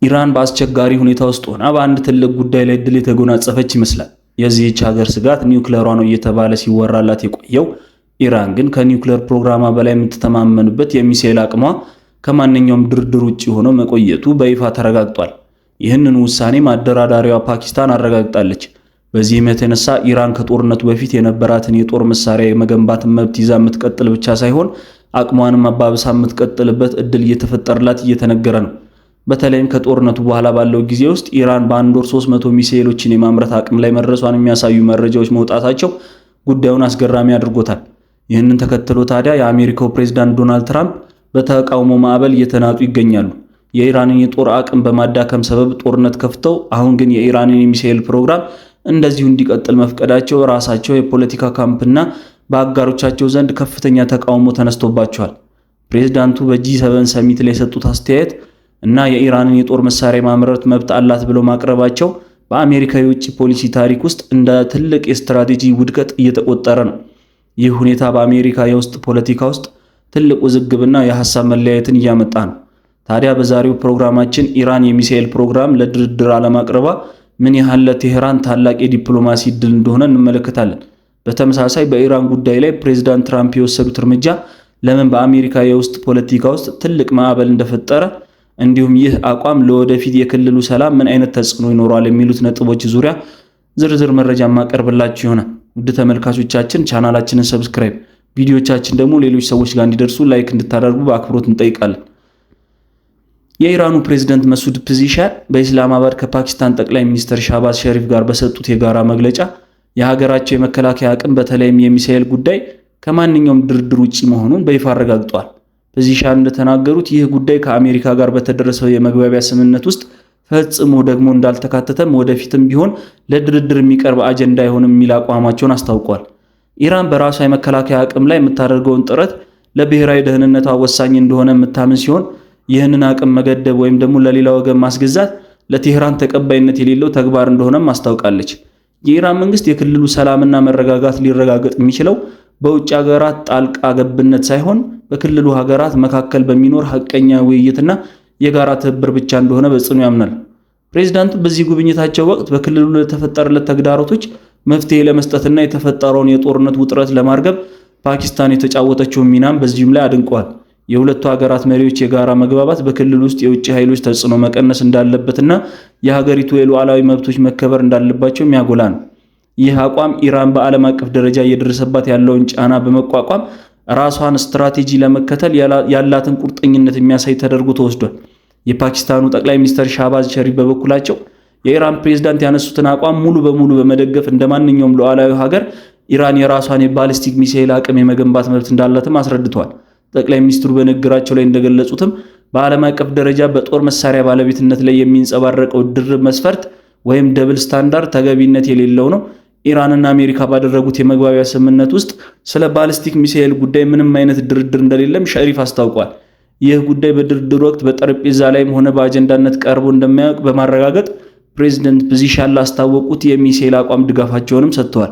ኢራን በአስቸጋሪ ሁኔታ ውስጥ ሆና በአንድ ትልቅ ጉዳይ ላይ ድል የተጎናጸፈች ይመስላል። የዚህች ሀገር ስጋት ኒውክሌሯ ነው እየተባለ ሲወራላት የቆየው ኢራን ግን ከኒውክሌር ፕሮግራሟ በላይ የምትተማመንበት የሚሳኤል አቅሟ ከማንኛውም ድርድር ውጪ ሆኖ መቆየቱ በይፋ ተረጋግጧል። ይህንን ውሳኔ አደራዳሪዋ ፓኪስታን አረጋግጣለች። በዚህም የተነሳ ኢራን ከጦርነቱ በፊት የነበራትን የጦር መሳሪያ የመገንባት መብት ይዛ የምትቀጥል ብቻ ሳይሆን አቅሟንም አባብሳ የምትቀጥልበት እድል እየተፈጠረላት እየተነገረ ነው። በተለይም ከጦርነቱ በኋላ ባለው ጊዜ ውስጥ ኢራን በአንድ ወር 300 ሚሳኤሎችን የማምረት አቅም ላይ መድረሷን የሚያሳዩ መረጃዎች መውጣታቸው ጉዳዩን አስገራሚ አድርጎታል። ይህንን ተከትሎ ታዲያ የአሜሪካው ፕሬዝዳንት ዶናልድ ትራምፕ በተቃውሞ ማዕበል እየተናጡ ይገኛሉ። የኢራንን የጦር አቅም በማዳከም ሰበብ ጦርነት ከፍተው አሁን ግን የኢራንን የሚሳኤል ፕሮግራም እንደዚሁ እንዲቀጥል መፍቀዳቸው ራሳቸው የፖለቲካ ካምፕና በአጋሮቻቸው ዘንድ ከፍተኛ ተቃውሞ ተነስቶባቸዋል። ፕሬዝዳንቱ በጂ7 ሰሚት ላይ የሰጡት አስተያየት እና የኢራንን የጦር መሳሪያ ማምረት መብት አላት ብለው ማቅረባቸው በአሜሪካ የውጭ ፖሊሲ ታሪክ ውስጥ እንደ ትልቅ የስትራቴጂ ውድቀት እየተቆጠረ ነው። ይህ ሁኔታ በአሜሪካ የውስጥ ፖለቲካ ውስጥ ትልቅ ውዝግብና የሐሳብ መለያየትን እያመጣ ነው። ታዲያ በዛሬው ፕሮግራማችን ኢራን የሚሳኤል ፕሮግራም ለድርድር አለማቅረቧ ምን ያህል ለቴህራን ታላቅ የዲፕሎማሲ ድል እንደሆነ እንመለከታለን። በተመሳሳይ በኢራን ጉዳይ ላይ ፕሬዝዳንት ትራምፕ የወሰዱት እርምጃ ለምን በአሜሪካ የውስጥ ፖለቲካ ውስጥ ትልቅ ማዕበል እንደፈጠረ እንዲሁም ይህ አቋም ለወደፊት የክልሉ ሰላም ምን አይነት ተጽዕኖ ይኖረዋል የሚሉት ነጥቦች ዙሪያ ዝርዝር መረጃ ማቀርብላችሁ ይሆናል። ውድ ተመልካቾቻችን ቻናላችንን ሰብስክራይብ፣ ቪዲዮቻችን ደግሞ ሌሎች ሰዎች ጋር እንዲደርሱ ላይክ እንድታደርጉ በአክብሮት እንጠይቃለን። የኢራኑ ፕሬዝዳንት መሱድ ፔዜሽኪያን በኢስላማባድ ከፓኪስታን ጠቅላይ ሚኒስትር ሻህባዝ ሸሪፍ ጋር በሰጡት የጋራ መግለጫ የሀገራቸው የመከላከያ አቅም በተለይም የሚሳኤል ጉዳይ ከማንኛውም ድርድር ውጪ መሆኑን በይፋ አረጋግጠዋል። ፔዜሽኪያን እንደተናገሩት ይህ ጉዳይ ከአሜሪካ ጋር በተደረሰው የመግባቢያ ስምምነት ውስጥ ፈጽሞ ደግሞ እንዳልተካተተም ወደፊትም ቢሆን ለድርድር የሚቀርብ አጀንዳ አይሆንም የሚል አቋማቸውን አስታውቀዋል። ኢራን በራሷ የመከላከያ አቅም ላይ የምታደርገውን ጥረት ለብሔራዊ ደህንነቷ ወሳኝ እንደሆነ የምታምን ሲሆን ይህንን አቅም መገደብ ወይም ደግሞ ለሌላ ወገን ማስገዛት ለቴህራን ተቀባይነት የሌለው ተግባር እንደሆነም አስታውቃለች። የኢራን መንግስት የክልሉ ሰላምና መረጋጋት ሊረጋገጥ የሚችለው በውጭ ሀገራት ጣልቃ ገብነት ሳይሆን በክልሉ ሀገራት መካከል በሚኖር ሐቀኛ ውይይትና የጋራ ትብብር ብቻ እንደሆነ በጽኑ ያምናል። ፕሬዝዳንቱ በዚህ ጉብኝታቸው ወቅት በክልሉ ለተፈጠረለት ተግዳሮቶች መፍትሄ ለመስጠትና የተፈጠረውን የጦርነት ውጥረት ለማርገብ ፓኪስታን የተጫወተችውን ሚናም በዚህም ላይ አድንቀዋል። የሁለቱ ሀገራት መሪዎች የጋራ መግባባት በክልሉ ውስጥ የውጭ ኃይሎች ተጽዕኖ መቀነስ እንዳለበትና የሀገሪቱ የሉዓላዊ መብቶች መከበር እንዳለባቸው የሚያጎላ ነው። ይህ አቋም ኢራን በዓለም አቀፍ ደረጃ እየደረሰባት ያለውን ጫና በመቋቋም ራሷን ስትራቴጂ ለመከተል ያላትን ቁርጠኝነት የሚያሳይ ተደርጎ ተወስዷል። የፓኪስታኑ ጠቅላይ ሚኒስትር ሻህባዝ ሸሪፍ በበኩላቸው የኢራን ፕሬዝዳንት ያነሱትን አቋም ሙሉ በሙሉ በመደገፍ እንደማንኛውም ሉዓላዊ ሀገር ኢራን የራሷን የባሊስቲክ ሚሳኤል አቅም የመገንባት መብት እንዳላትም አስረድተዋል። ጠቅላይ ሚኒስትሩ በንግግራቸው ላይ እንደገለጹትም በዓለም አቀፍ ደረጃ በጦር መሳሪያ ባለቤትነት ላይ የሚንጸባረቀው ድርብ መስፈርት ወይም ደብል ስታንዳርድ ተገቢነት የሌለው ነው። ኢራንና አሜሪካ ባደረጉት የመግባቢያ ስምምነት ውስጥ ስለ ባሊስቲክ ሚሳኤል ጉዳይ ምንም አይነት ድርድር እንደሌለም ሸሪፍ አስታውቋል። ይህ ጉዳይ በድርድር ወቅት በጠረጴዛ ላይም ሆነ በአጀንዳነት ቀርቦ እንደማያውቅ በማረጋገጥ ፕሬዝዳንት ፔዜሽኪያን ላስታወቁት የሚሳኤል አቋም ድጋፋቸውንም ሰጥተዋል።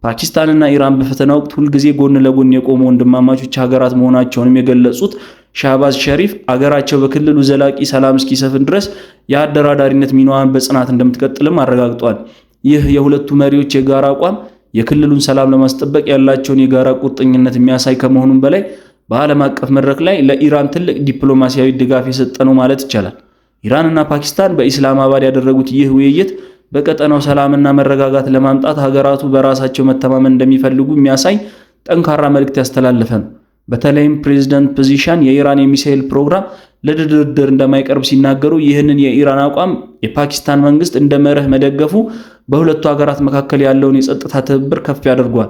ፓኪስታንና ኢራን በፈተና ወቅት ሁልጊዜ ጎን ለጎን የቆሙ ወንድማማቾች ሀገራት መሆናቸውንም የገለጹት ሻህባዝ ሸሪፍ አገራቸው በክልሉ ዘላቂ ሰላም እስኪሰፍን ድረስ የአደራዳሪነት ሚናዋን በጽናት እንደምትቀጥልም አረጋግጠዋል። ይህ የሁለቱ መሪዎች የጋራ አቋም የክልሉን ሰላም ለማስጠበቅ ያላቸውን የጋራ ቁርጠኝነት የሚያሳይ ከመሆኑም በላይ በዓለም አቀፍ መድረክ ላይ ለኢራን ትልቅ ዲፕሎማሲያዊ ድጋፍ የሰጠ ነው ማለት ይቻላል። ኢራንና ፓኪስታን በኢስላማባድ ያደረጉት ይህ ውይይት በቀጠናው ሰላምና መረጋጋት ለማምጣት ሀገራቱ በራሳቸው መተማመን እንደሚፈልጉ የሚያሳይ ጠንካራ መልእክት ያስተላለፈ ነው። በተለይም ፕሬዝዳንት ፔዜሽኪያን የኢራን የሚሳኤል ፕሮግራም ለድርድር እንደማይቀርብ ሲናገሩ ይህንን የኢራን አቋም የፓኪስታን መንግስት እንደ መርህ መደገፉ በሁለቱ ሀገራት መካከል ያለውን የጸጥታ ትብብር ከፍ ያደርገዋል።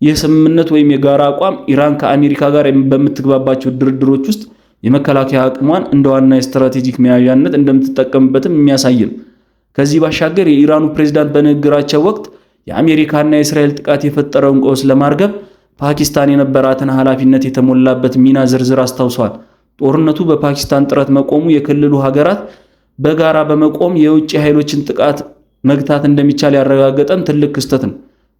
ይህ ስምምነት ወይም የጋራ አቋም ኢራን ከአሜሪካ ጋር በምትግባባቸው ድርድሮች ውስጥ የመከላከያ አቅሟን እንደ ዋና የስትራቴጂክ መያዣነት እንደምትጠቀምበትም የሚያሳይ ነው። ከዚህ ባሻገር የኢራኑ ፕሬዝዳንት በንግግራቸው ወቅት የአሜሪካና የእስራኤል ጥቃት የፈጠረውን ቀውስ ለማርገብ ፓኪስታን የነበራትን ኃላፊነት የተሞላበት ሚና ዝርዝር አስታውሰዋል። ጦርነቱ በፓኪስታን ጥረት መቆሙ የክልሉ ሀገራት በጋራ በመቆም የውጭ ኃይሎችን ጥቃት መግታት እንደሚቻል ያረጋገጠም ትልቅ ክስተት ነው።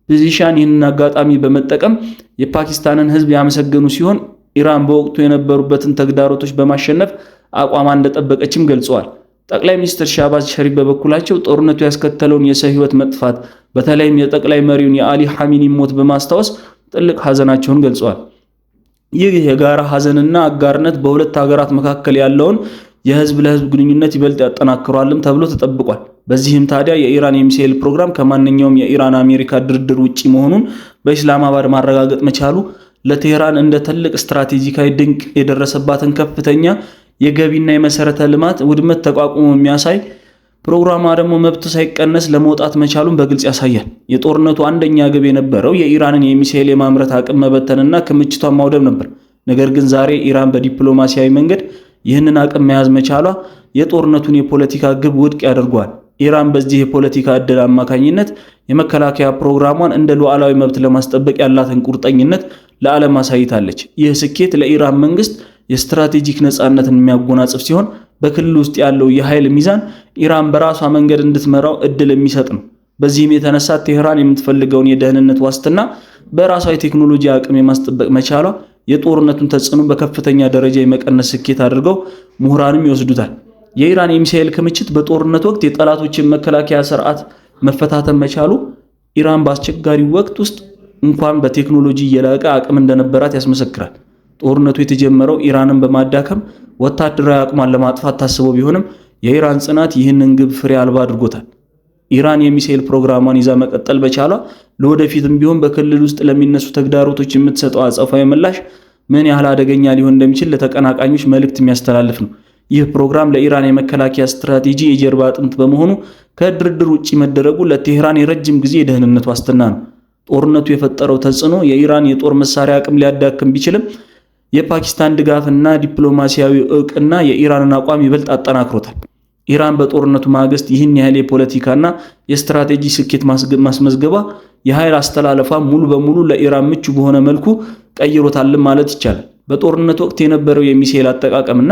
ፔዜሽኪያን ይህንን አጋጣሚ በመጠቀም የፓኪስታንን ሕዝብ ያመሰገኑ ሲሆን ኢራን በወቅቱ የነበሩበትን ተግዳሮቶች በማሸነፍ አቋሟን እንደጠበቀችም ገልጸዋል። ጠቅላይ ሚኒስትር ሻህባዝ ሸሪፍ በበኩላቸው ጦርነቱ ያስከተለውን የሰው ሕይወት መጥፋት በተለይም የጠቅላይ መሪውን የአሊ ሐሚኒ ሞት በማስታወስ ጥልቅ ሐዘናቸውን ገልጸዋል። ይህ የጋራ ሐዘንና አጋርነት በሁለት ሀገራት መካከል ያለውን የህዝብ ለህዝብ ግንኙነት ይበልጥ ያጠናክራልም ተብሎ ተጠብቋል። በዚህም ታዲያ የኢራን የሚሳኤል ፕሮግራም ከማንኛውም የኢራን አሜሪካ ድርድር ውጪ መሆኑን በኢስላማባድ ማረጋገጥ መቻሉ ለቴህራን እንደ ትልቅ ስትራቴጂካዊ ድንቅ የደረሰባትን ከፍተኛ የገቢና የመሰረተ ልማት ውድመት ተቋቁሞ የሚያሳይ ፕሮግራሟ ደግሞ መብት ሳይቀነስ ለመውጣት መቻሉን በግልጽ ያሳያል። የጦርነቱ አንደኛ ግብ የነበረው የኢራንን የሚሳኤል የማምረት አቅም መበተንና ክምችቷን ማውደም ነበር። ነገር ግን ዛሬ ኢራን በዲፕሎማሲያዊ መንገድ ይህንን አቅም መያዝ መቻሏ የጦርነቱን የፖለቲካ ግብ ውድቅ ያደርገዋል። ኢራን በዚህ የፖለቲካ ዕድል አማካኝነት የመከላከያ ፕሮግራሟን እንደ ሉዓላዊ መብት ለማስጠበቅ ያላትን ቁርጠኝነት ለዓለም አሳይታለች። ይህ ስኬት ለኢራን መንግስት የስትራቴጂክ ነፃነትን የሚያጎናጽፍ ሲሆን በክልል ውስጥ ያለው የኃይል ሚዛን ኢራን በራሷ መንገድ እንድትመራው እድል የሚሰጥ ነው። በዚህም የተነሳ ቴህራን የምትፈልገውን የደህንነት ዋስትና በራሷ የቴክኖሎጂ አቅም የማስጠበቅ መቻሏ የጦርነቱን ተጽዕኖ በከፍተኛ ደረጃ የመቀነስ ስኬት አድርገው ምሁራንም ይወስዱታል። የኢራን የሚሳኤል ክምችት በጦርነት ወቅት የጠላቶችን መከላከያ ስርዓት መፈታተን መቻሉ ኢራን በአስቸጋሪ ወቅት ውስጥ እንኳን በቴክኖሎጂ የላቀ አቅም እንደነበራት ያስመሰክራል። ጦርነቱ የተጀመረው ኢራንን በማዳከም ወታደራዊ አቅሟን ለማጥፋት ታስቦ ቢሆንም የኢራን ጽናት ይህንን ግብ ፍሬ አልባ አድርጎታል። ኢራን የሚሳኤል ፕሮግራሟን ይዛ መቀጠል በቻሏ ለወደፊትም ቢሆን በክልል ውስጥ ለሚነሱ ተግዳሮቶች የምትሰጠው አጸፋዊ ምላሽ ምን ያህል አደገኛ ሊሆን እንደሚችል ለተቀናቃኞች መልእክት የሚያስተላልፍ ነው። ይህ ፕሮግራም ለኢራን የመከላከያ ስትራቴጂ የጀርባ አጥንት በመሆኑ ከድርድር ውጪ መደረጉ ለቴህራን የረጅም ጊዜ የደህንነት ዋስትና ነው። ጦርነቱ የፈጠረው ተጽዕኖ የኢራን የጦር መሳሪያ አቅም ሊያዳክም ቢችልም የፓኪስታን ድጋፍና ዲፕሎማሲያዊ ዕውቅና የኢራንን አቋም ይበልጥ አጠናክሮታል። ኢራን በጦርነቱ ማግስት ይህን ያህል የፖለቲካና የስትራቴጂ ስኬት ማስመዝገባ የኃይል አስተላለፏ ሙሉ በሙሉ ለኢራን ምቹ በሆነ መልኩ ቀይሮታል ማለት ይቻላል። በጦርነቱ ወቅት የነበረው የሚሳኤል አጠቃቀምና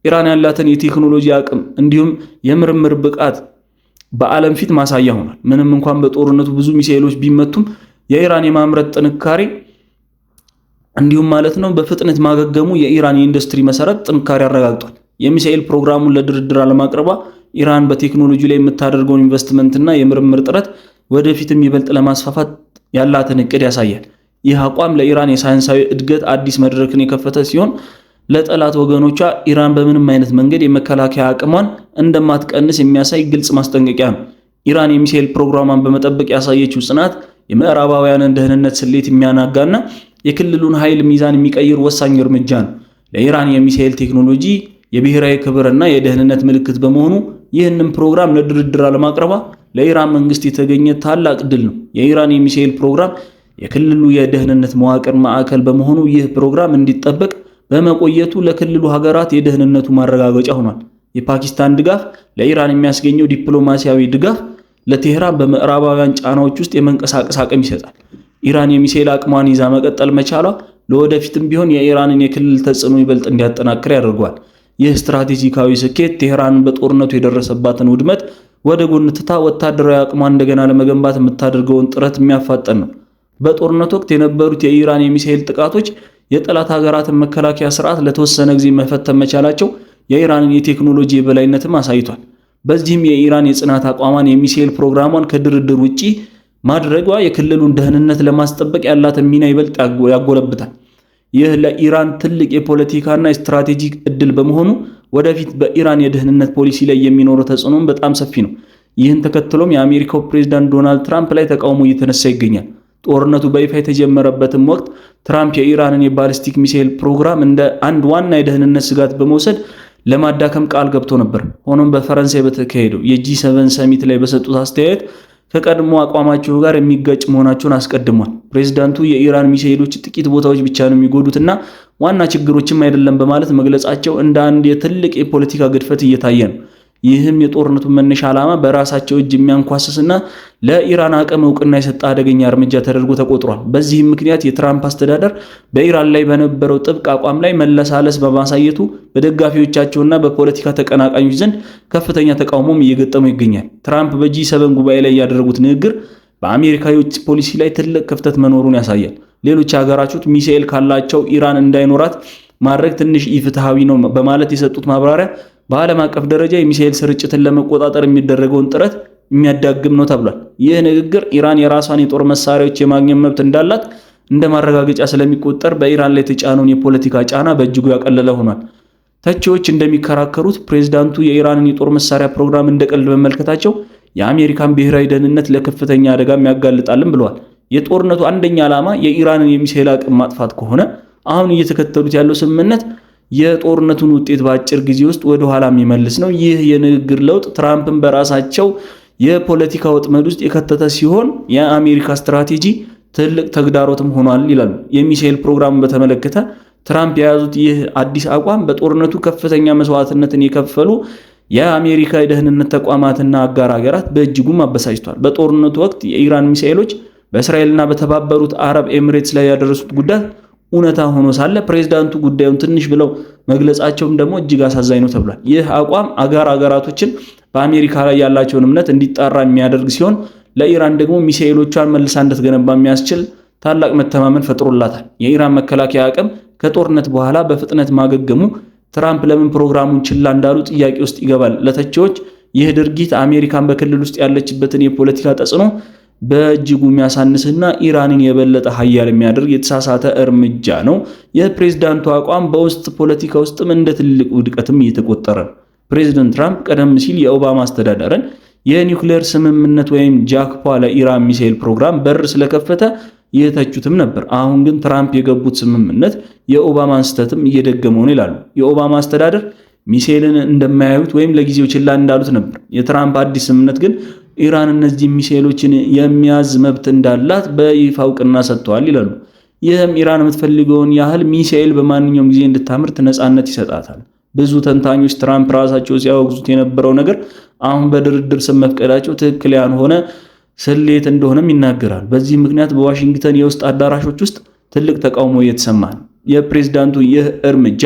ኢራን ያላትን የቴክኖሎጂ አቅም እንዲሁም የምርምር ብቃት በዓለም ፊት ማሳያ ሆኗል። ምንም እንኳን በጦርነቱ ብዙ ሚሳኤሎች ቢመቱም የኢራን የማምረት ጥንካሬ እንዲሁም ማለት ነው በፍጥነት ማገገሙ የኢራን የኢንዱስትሪ መሰረት ጥንካሬ አረጋግጧል። የሚሳኤል ፕሮግራሙን ለድርድር አለማቅረቧ ኢራን በቴክኖሎጂ ላይ የምታደርገውን ኢንቨስትመንትና የምርምር ጥረት ወደፊትም ይበልጥ ለማስፋፋት ያላትን እቅድ ያሳያል። ይህ አቋም ለኢራን የሳይንሳዊ እድገት አዲስ መድረክን የከፈተ ሲሆን ለጠላት ወገኖቿ ኢራን በምንም አይነት መንገድ የመከላከያ አቅሟን እንደማትቀንስ የሚያሳይ ግልጽ ማስጠንቀቂያ ነው። ኢራን የሚሳኤል ፕሮግራሟን በመጠበቅ ያሳየችው ጽናት የምዕራባውያንን ደህንነት ስሌት የሚያናጋና የክልሉን ኃይል ሚዛን የሚቀይር ወሳኝ እርምጃ ነው። ለኢራን የሚሳኤል ቴክኖሎጂ የብሔራዊ ክብርና የደህንነት ምልክት በመሆኑ ይህንን ፕሮግራም ለድርድር አለማቅረቧ ለኢራን መንግስት የተገኘ ታላቅ ድል ነው። የኢራን የሚሳኤል ፕሮግራም የክልሉ የደህንነት መዋቅር ማዕከል በመሆኑ ይህ ፕሮግራም እንዲጠበቅ በመቆየቱ ለክልሉ ሀገራት የደህንነቱ ማረጋገጫ ሆኗል። የፓኪስታን ድጋፍ ለኢራን የሚያስገኘው ዲፕሎማሲያዊ ድጋፍ ለቴህራን በምዕራባውያን ጫናዎች ውስጥ የመንቀሳቀስ አቅም ይሰጣል። ኢራን የሚሳኤል አቅሟን ይዛ መቀጠል መቻሏ ለወደፊትም ቢሆን የኢራንን የክልል ተጽዕኖ ይበልጥ እንዲያጠናክር ያደርገዋል። ይህ ስትራቴጂካዊ ስኬት ቴህራን በጦርነቱ የደረሰባትን ውድመት ወደ ጎን ትታ ወታደራዊ አቅሟን እንደገና ለመገንባት የምታደርገውን ጥረት የሚያፋጠን ነው። በጦርነቱ ወቅት የነበሩት የኢራን የሚሳኤል ጥቃቶች የጠላት ሀገራትን መከላከያ ስርዓት ለተወሰነ ጊዜ መፈተን መቻላቸው የኢራንን የቴክኖሎጂ የበላይነትም አሳይቷል። በዚህም የኢራን የጽናት አቋሟን የሚሳኤል ፕሮግራሟን ከድርድር ውጪ ማድረጓ የክልሉን ደህንነት ለማስጠበቅ ያላትን ሚና ይበልጥ ያጎለብታል። ይህ ለኢራን ትልቅ የፖለቲካና የስትራቴጂክ እድል በመሆኑ ወደፊት በኢራን የደህንነት ፖሊሲ ላይ የሚኖረው ተጽዕኖም በጣም ሰፊ ነው። ይህን ተከትሎም የአሜሪካው ፕሬዝዳንት ዶናልድ ትራምፕ ላይ ተቃውሞ እየተነሳ ይገኛል። ጦርነቱ በይፋ የተጀመረበትም ወቅት ትራምፕ የኢራንን የባሊስቲክ ሚሳኤል ፕሮግራም እንደ አንድ ዋና የደህንነት ስጋት በመውሰድ ለማዳከም ቃል ገብቶ ነበር። ሆኖም በፈረንሳይ በተካሄደው የጂ7 ሰሚት ላይ በሰጡት አስተያየት ከቀድሞ አቋማቸው ጋር የሚጋጭ መሆናቸውን አስቀድሟል። ፕሬዝዳንቱ የኢራን ሚሳኤሎች ጥቂት ቦታዎች ብቻ ነው የሚጎዱትና ዋና ችግሮችም አይደለም በማለት መግለጻቸው እንደ አንድ የትልቅ የፖለቲካ ግድፈት እየታየ ነው። ይህም የጦርነቱ መነሻ ዓላማ በራሳቸው እጅ የሚያንኳስስና ለኢራን አቅም ዕውቅና የሰጠ አደገኛ እርምጃ ተደርጎ ተቆጥሯል። በዚህም ምክንያት የትራምፕ አስተዳደር በኢራን ላይ በነበረው ጥብቅ አቋም ላይ መለሳለስ በማሳየቱ በደጋፊዎቻቸውና በፖለቲካ ተቀናቃኞች ዘንድ ከፍተኛ ተቃውሞም እየገጠመው ይገኛል። ትራምፕ በጂ7 ጉባኤ ላይ ያደረጉት ንግግር በአሜሪካ የውጭ ፖሊሲ ላይ ትልቅ ክፍተት መኖሩን ያሳያል። ሌሎች ሀገራቾች ሚሳኤል ካላቸው ኢራን እንዳይኖራት ማድረግ ትንሽ ኢፍትሃዊ ነው በማለት የሰጡት ማብራሪያ በዓለም አቀፍ ደረጃ የሚሳኤል ስርጭትን ለመቆጣጠር የሚደረገውን ጥረት የሚያዳግም ነው ተብሏል። ይህ ንግግር ኢራን የራሷን የጦር መሳሪያዎች የማግኘት መብት እንዳላት እንደ ማረጋገጫ ስለሚቆጠር በኢራን ላይ የተጫነውን የፖለቲካ ጫና በእጅጉ ያቀለለ ሆኗል። ተቺዎች እንደሚከራከሩት ፕሬዝዳንቱ የኢራንን የጦር መሳሪያ ፕሮግራም እንደቀልድ መመልከታቸው የአሜሪካን ብሔራዊ ደህንነት ለከፍተኛ አደጋ ያጋልጣልም ብለዋል። የጦርነቱ አንደኛ ዓላማ የኢራንን የሚሳኤል አቅም ማጥፋት ከሆነ አሁን እየተከተሉት ያለው ስምምነት የጦርነቱን ውጤት በአጭር ጊዜ ውስጥ ወደ ኋላ የሚመልስ ነው። ይህ የንግግር ለውጥ ትራምፕን በራሳቸው የፖለቲካ ወጥመድ ውስጥ የከተተ ሲሆን የአሜሪካ ስትራቴጂ ትልቅ ተግዳሮትም ሆኗል ይላሉ። የሚሳኤል ፕሮግራሙን በተመለከተ ትራምፕ የያዙት ይህ አዲስ አቋም በጦርነቱ ከፍተኛ መስዋዕትነትን የከፈሉ የአሜሪካ የደህንነት ተቋማትና አጋር ሀገራት በእጅጉም አበሳጭቷል። በጦርነቱ ወቅት የኢራን ሚሳኤሎች በእስራኤልና በተባበሩት አረብ ኤሚሬትስ ላይ ያደረሱት ጉዳት እውነታ ሆኖ ሳለ ፕሬዝዳንቱ ጉዳዩን ትንሽ ብለው መግለጻቸውም ደግሞ እጅግ አሳዛኝ ነው ተብሏል። ይህ አቋም አጋር ሀገራቶችን በአሜሪካ ላይ ያላቸውን እምነት እንዲጣራ የሚያደርግ ሲሆን ለኢራን ደግሞ ሚሳኤሎቿን መልሳ እንድትገነባ የሚያስችል ታላቅ መተማመን ፈጥሮላታል። የኢራን መከላከያ አቅም ከጦርነት በኋላ በፍጥነት ማገገሙ ትራምፕ ለምን ፕሮግራሙን ችላ እንዳሉ ጥያቄ ውስጥ ይገባል። ለተቺዎች ይህ ድርጊት አሜሪካን በክልል ውስጥ ያለችበትን የፖለቲካ ተጽዕኖ በእጅጉ የሚያሳንስና ኢራንን የበለጠ ኃያል የሚያደርግ የተሳሳተ እርምጃ ነው። የፕሬዝዳንቱ አቋም በውስጥ ፖለቲካ ውስጥም እንደ ትልቅ ውድቀትም እየተቆጠረ ነው። ፕሬዝዳንት ትራምፕ ቀደም ሲል የኦባማ አስተዳደርን የኒውክሌር ስምምነት ወይም ጃክፖ ለኢራን ሚሳኤል ፕሮግራም በር ስለከፈተ የተቹትም ነበር። አሁን ግን ትራምፕ የገቡት ስምምነት የኦባማን ስህተትም እየደገመው ነው ይላሉ። የኦባማ አስተዳደር ሚሳኤልን እንደማያዩት ወይም ለጊዜው ችላ እንዳሉት ነበር። የትራምፕ አዲስ ስምምነት ግን ኢራን እነዚህ ሚሳኤሎችን የሚያዝ መብት እንዳላት በይፋ እውቅና ሰጥተዋል ይላሉ። ይህም ኢራን የምትፈልገውን ያህል ሚሳኤል በማንኛውም ጊዜ እንድታመርት ነፃነት ይሰጣታል። ብዙ ተንታኞች ትራምፕ ራሳቸው ሲያወግዙት የነበረው ነገር አሁን በድርድር ስም መፍቀዳቸው ትክክል ያልሆነ ስሌት እንደሆነም ይናገራል። በዚህ ምክንያት በዋሽንግተን የውስጥ አዳራሾች ውስጥ ትልቅ ተቃውሞ እየተሰማ ነው። የፕሬዝዳንቱ ይህ እርምጃ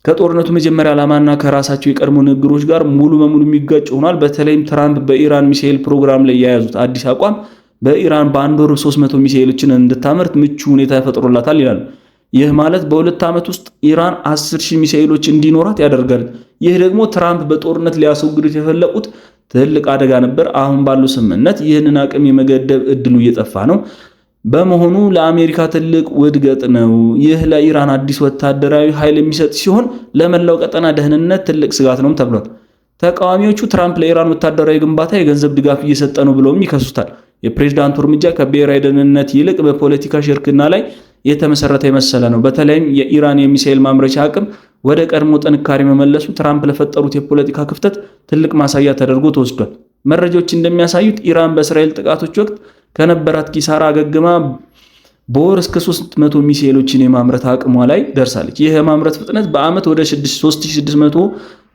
ከጦርነቱ መጀመሪያ ዓላማና ከራሳቸው የቀድሞ ንግግሮች ጋር ሙሉ በሙሉ የሚጋጭ ሆኗል። በተለይም ትራምፕ በኢራን ሚሳኤል ፕሮግራም ላይ የያዙት አዲስ አቋም በኢራን በአንድ ወር 300 ሚሳኤሎችን እንድታመርት ምቹ ሁኔታ ይፈጥሮላታል ይላሉ። ይህ ማለት በሁለት ዓመት ውስጥ ኢራን 10,000 ሚሳኤሎች እንዲኖራት ያደርጋል። ይህ ደግሞ ትራምፕ በጦርነት ሊያስወግዱት የፈለቁት ትልቅ አደጋ ነበር። አሁን ባለው ስምምነት ይህንን አቅም የመገደብ እድሉ እየጠፋ ነው። በመሆኑ ለአሜሪካ ትልቅ ውድቀት ነው። ይህ ለኢራን አዲስ ወታደራዊ ኃይል የሚሰጥ ሲሆን ለመላው ቀጠና ደህንነት ትልቅ ስጋት ነው ተብሏል። ተቃዋሚዎቹ ትራምፕ ለኢራን ወታደራዊ ግንባታ የገንዘብ ድጋፍ እየሰጠ ነው ብለውም ይከሱታል። የፕሬዝዳንቱ እርምጃ ከብሔራዊ ደህንነት ይልቅ በፖለቲካ ሽርክና ላይ የተመሰረተ የመሰለ ነው። በተለይም የኢራን የሚሳኤል ማምረቻ አቅም ወደ ቀድሞ ጥንካሬ መመለሱ ትራምፕ ለፈጠሩት የፖለቲካ ክፍተት ትልቅ ማሳያ ተደርጎ ተወስዷል። መረጃዎች እንደሚያሳዩት ኢራን በእስራኤል ጥቃቶች ወቅት ከነበራት ኪሳራ አገግማ በወር እስከ 300 ሚሳኤሎችን የማምረት አቅሟ ላይ ደርሳለች። ይህ የማምረት ፍጥነት በአመት ወደ 3600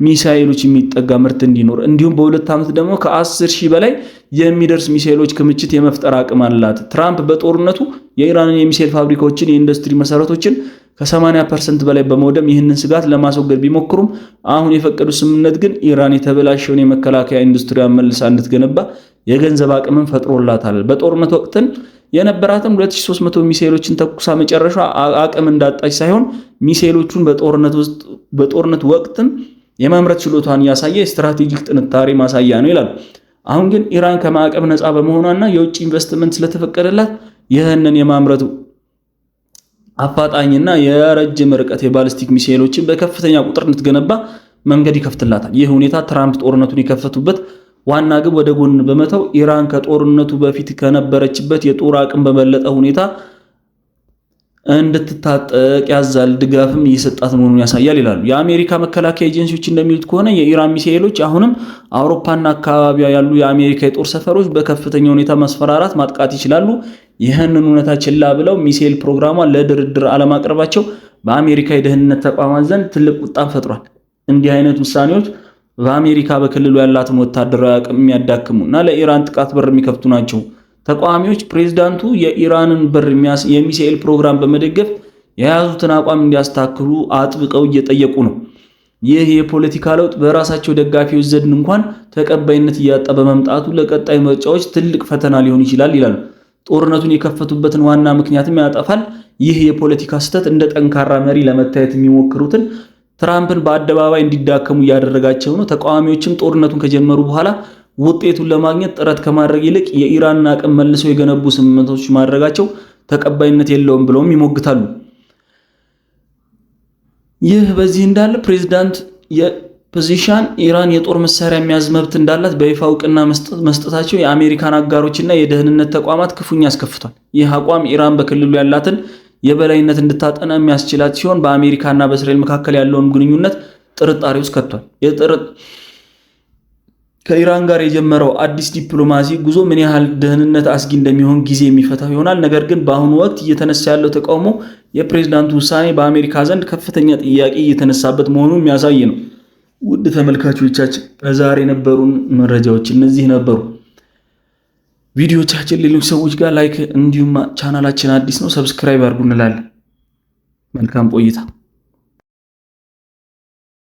ሚሳኤሎች የሚጠጋ ምርት እንዲኖር እንዲሁም በሁለት ዓመት ደግሞ ከ10,000 በላይ የሚደርስ ሚሳኤሎች ክምችት የመፍጠር አቅም አላት። ትራምፕ በጦርነቱ የኢራንን የሚሳኤል ፋብሪካዎችን፣ የኢንዱስትሪ መሰረቶችን ከ80% በላይ በመውደም ይህንን ስጋት ለማስወገድ ቢሞክሩም አሁን የፈቀዱት ስምምነት ግን ኢራን የተበላሸውን የመከላከያ ኢንዱስትሪያን መልሳ እንድትገነባ የገንዘብ አቅምን ፈጥሮላታል። በጦርነት ወቅትን የነበራትም 2300 ሚሳኤሎችን ተኩሳ መጨረሻ አቅም እንዳጣች ሳይሆን ሚሳኤሎቹን በጦርነት ወቅትም የማምረት ችሎታን ያሳየ ስትራቴጂክ ጥንካሬ ማሳያ ነው ይላሉ። አሁን ግን ኢራን ከማዕቀብ ነፃ በመሆኗና የውጭ ኢንቨስትመንት ስለተፈቀደላት ይህንን የማምረት አፋጣኝና የረጅም ርቀት የባሊስቲክ ሚሳኤሎችን በከፍተኛ ቁጥር እንድትገነባ መንገድ ይከፍትላታል። ይህ ሁኔታ ትራምፕ ጦርነቱን የከፈቱበት ዋና ግብ ወደ ጎን በመተው ኢራን ከጦርነቱ በፊት ከነበረችበት የጦር አቅም በበለጠ ሁኔታ እንድትታጠቅ ያዛል፣ ድጋፍም እየሰጣት መሆኑን ያሳያል ይላሉ። የአሜሪካ መከላከያ ኤጀንሲዎች እንደሚሉት ከሆነ የኢራን ሚሳኤሎች አሁንም አውሮፓና አካባቢያ ያሉ የአሜሪካ የጦር ሰፈሮች በከፍተኛ ሁኔታ ማስፈራራት፣ ማጥቃት ይችላሉ። ይህንን እውነታ ችላ ብለው ሚሳኤል ፕሮግራሟን ለድርድር አለማቅረባቸው በአሜሪካ የደህንነት ተቋማት ዘንድ ትልቅ ቁጣን ፈጥሯል። እንዲህ አይነት ውሳኔዎች በአሜሪካ በክልሉ ያላትን ወታደራዊ አቅም የሚያዳክሙና ለኢራን ጥቃት በር የሚከፍቱ ናቸው። ተቃዋሚዎች ፕሬዝዳንቱ የኢራንን በር የሚሳኤል ፕሮግራም በመደገፍ የያዙትን አቋም እንዲያስተካክሉ አጥብቀው እየጠየቁ ነው። ይህ የፖለቲካ ለውጥ በራሳቸው ደጋፊዎች ዘንድ እንኳን ተቀባይነት እያጣ በመምጣቱ ለቀጣይ ምርጫዎች ትልቅ ፈተና ሊሆን ይችላል ይላሉ። ጦርነቱን የከፈቱበትን ዋና ምክንያትም ያጠፋል። ይህ የፖለቲካ ስህተት እንደ ጠንካራ መሪ ለመታየት የሚሞክሩትን ትራምፕን በአደባባይ እንዲዳከሙ እያደረጋቸው ነው። ተቃዋሚዎችም ጦርነቱን ከጀመሩ በኋላ ውጤቱን ለማግኘት ጥረት ከማድረግ ይልቅ የኢራንን አቅም መልሰው የገነቡ ስምምነቶች ማድረጋቸው ተቀባይነት የለውም ብለውም ይሞግታሉ። ይህ በዚህ እንዳለ ፕሬዝዳንት የፖዚሽን ኢራን የጦር መሳሪያ የሚያዝ መብት እንዳላት በይፋ እውቅና መስጠታቸው የአሜሪካን አጋሮችና የደህንነት ተቋማት ክፉኛ አስከፍቷል። ይህ አቋም ኢራን በክልሉ ያላትን የበላይነት እንድታጠና የሚያስችላት ሲሆን በአሜሪካና በእስራኤል መካከል ያለውን ግንኙነት ጥርጣሬ ውስጥ ከቷል። ከኢራን ጋር የጀመረው አዲስ ዲፕሎማሲ ጉዞ ምን ያህል ደህንነት አስጊ እንደሚሆን ጊዜ የሚፈታው ይሆናል። ነገር ግን በአሁኑ ወቅት እየተነሳ ያለው ተቃውሞ የፕሬዝዳንቱ ውሳኔ በአሜሪካ ዘንድ ከፍተኛ ጥያቄ እየተነሳበት መሆኑን የሚያሳይ ነው። ውድ ተመልካቾቻችን ለዛሬ የነበሩን መረጃዎች እነዚህ ነበሩ። ቪዲዮቻችን ሌሎች ሰዎች ጋር ላይክ እንዲሁም ቻናላችን አዲስ ነው ሰብስክራይብ አድርጉ እንላለን። መልካም ቆይታ